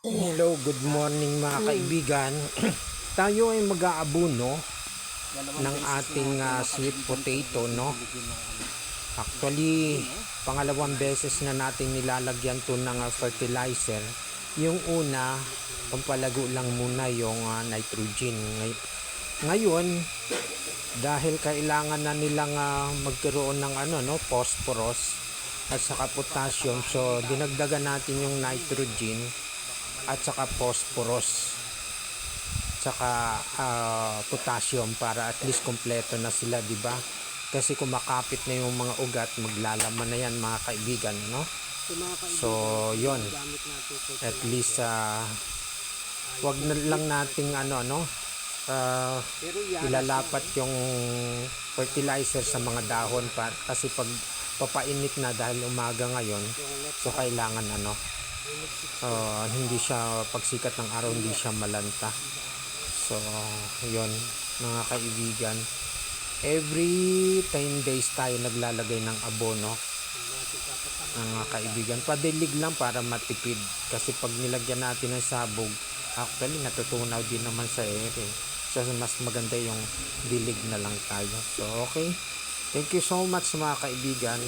Hello, good morning mga kaibigan. Tayo ay mag-aabuno ng ating sweet potato, no? Actually, pangalawang beses na natin nilalagyan to ng fertilizer. Yung una, pampalago lang muna yung nitrogen. Ngayon, dahil kailangan na nilang magkaroon ng phosphorus at saka potassium, so dinagdagan natin yung nitrogen at saka phosphorus saka potassium para at least kompleto na sila, di ba? Kasi kumakapit na yung mga ugat, maglalaman na yan mga kaibigan, no? So yon, at least wag na lang nating ilalapat yung fertilizer sa mga dahon kasi pag papainit na dahil umaga ngayon, so kailangan hindi siya pagsikat ng araw, hindi siya malanta. So yon mga kaibigan, every 10 days tayo naglalagay ng abono mga kaibigan. Padilig lang para matipid, kasi pag nilagyan natin ng sabog, actually natutunaw din naman sa ere. So mas maganda yung dilig na lang tayo. So okay, thank you so much mga kaibigan.